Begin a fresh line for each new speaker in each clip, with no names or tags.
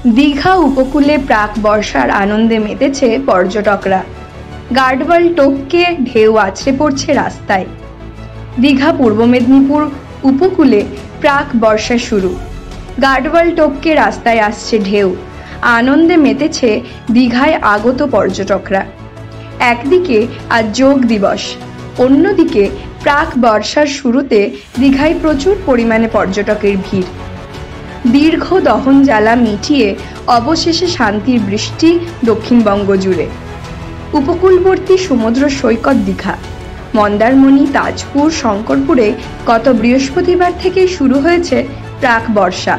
দীঘা উপকূলে প্রাক বর্ষার আনন্দে মেতেছে পর্যটকরা। গার্ডওয়াল টপকে ঢেউ আছড়ে পড়ছে রাস্তায়। দীঘা পূর্ব মেদিনীপুর উপকূলে প্রাক বর্ষা শুরু। গার্ডওয়াল টপকে রাস্তায় আসছে ঢেউ, আনন্দে মেতেছে দীঘায় আগত পর্যটকরা। একদিকে আজ যোগ দিবস, অন্যদিকে প্রাক বর্ষার শুরুতে দীঘায় প্রচুর পরিমাণে পর্যটকের ভিড়। দীর্ঘ দহন জ্বালা মিটিয়ে অবশেষে শান্তির বৃষ্টি দক্ষিণবঙ্গ জুড়ে। উপকূলবর্তী সমুদ্র সৈকত দীঘা, মন্দারমণি, তাজপুর, শঙ্করপুরে গত বৃহস্পতিবার থেকেই শুরু হয়েছে প্রাক বর্ষা।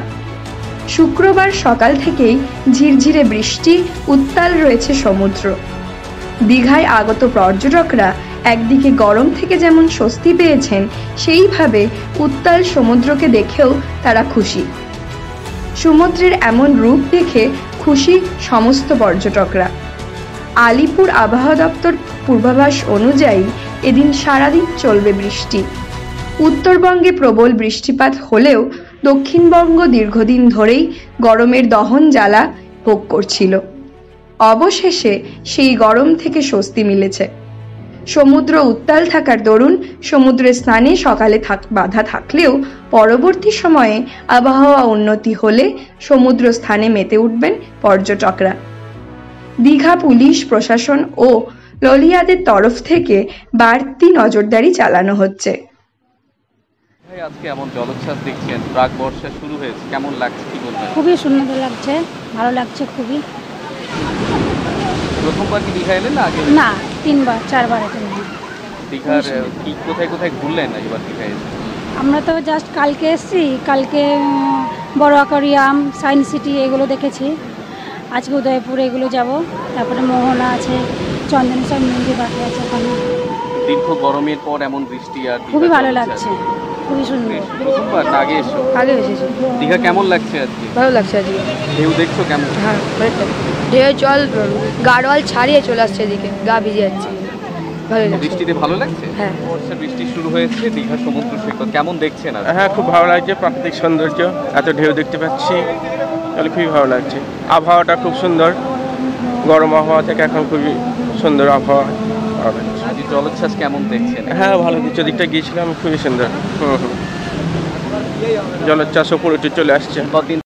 শুক্রবার সকাল থেকেই ঝিরঝিরে বৃষ্টি, উত্তাল রয়েছে সমুদ্র। দীঘায় আগত পর্যটকরা একদিকে গরম থেকে যেমন স্বস্তি পেয়েছেন, সেইভাবে উত্তাল সমুদ্রকে দেখেও তারা খুশি। সমুদ্রের এমন রূপ দেখে খুশি সমস্ত পর্যটকরা। আলিপুর আবহাওয়া দপ্তর পূর্বাভাস অনুযায়ী এদিন সারাদিন চলবে বৃষ্টি। উত্তরবঙ্গে প্রবল বৃষ্টিপাত হলেও দক্ষিণবঙ্গ দীর্ঘদিন ধরেই গরমের দহন জ্বালা ভোগ করছিল। অবশেষে সেই গরম থেকে স্বস্তি মিলেছে। সমুদ্র উত্তাল থাকার দরুন সমুদ্রে স্নানে সকালে বাধা থাকলেও পরবর্তী সময়ে আবহাওয়া উন্নতি হলে সমুদ্র স্থানে মেতে উঠবেন পর্যটকরা। দীঘা পুলিশ প্রশাসন ও ললিয়াদের তরফ থেকে বাড়তি নজরদারি চালানো হচ্ছে।
আজকে এমন জলোচ্ছ্বাস দেখছেন, প্রাক বর্ষা শুরু হয়েছে, কেমন লাগছে কি বলবেন?
খুবই সুন্দর লাগছে, ভালো লাগছে খুবই।
প্রথমবার কি দীঘা এলেন না আগে?
না, 3বার 4বার এলাম।
দীঘার কি কোথায় কোথায় ঘুরলেন এবার দীঘা এসে?
আমরা তো জাস্ট কালকে এসেছি, কালকে বড় অ্যাকোয়ারিয়াম, সায়েন্স সিটি এগুলো দেখেছি। আজকে উদয়পুর এগুলো যাব, তারপরে মোহনা আছে, চন্দনেশ্বর মন্দির বাকি আছে ওখানে।
দীর্ঘ গরমের পর এমন বৃষ্টি আর
খুবই ভালো লাগছে, খুবই সুন্দর।
প্রথমবার না আগে এসো?
আগে এসেছি।
দীঘা কেমন লাগছে আজকে?
ভালো লাগছে আজকে।
ঢেউ দেখছো কেমন?
হ্যাঁ, ঢেউ জল গাড়োয়াল ছাড়িয়ে চলে আসছে এদিকে, গা ভিজে যাচ্ছে। ভালো লাগছে।
বৃষ্টিতে ভালো লাগছে?
হ্যাঁ।
বর্ষার বৃষ্টি শুরু হয়েছে, দীঘা সমুদ্র সৈকত কেমন দেখছেন?
হ্যাঁ, খুব ভালো লাগছে। প্রাকৃতিক সৌন্দর্য, এত ঢেউ দেখতে পাচ্ছি, তাহলে খুবই ভালো লাগছে। আবহাওয়াটা খুব সুন্দর, গরম আবহাওয়া থেকে এখন খুবই সুন্দর আবহাওয়া।
আজ জলোচ্ছ্বাস কেমন দেখছেন?
হ্যাঁ, ভালো দিচ্ছে। দিকটা গিয়েছিলাম, খুবই সুন্দর। জলোচ্ছ্বাস উপরে উঠে চলে আসছে।
কদিন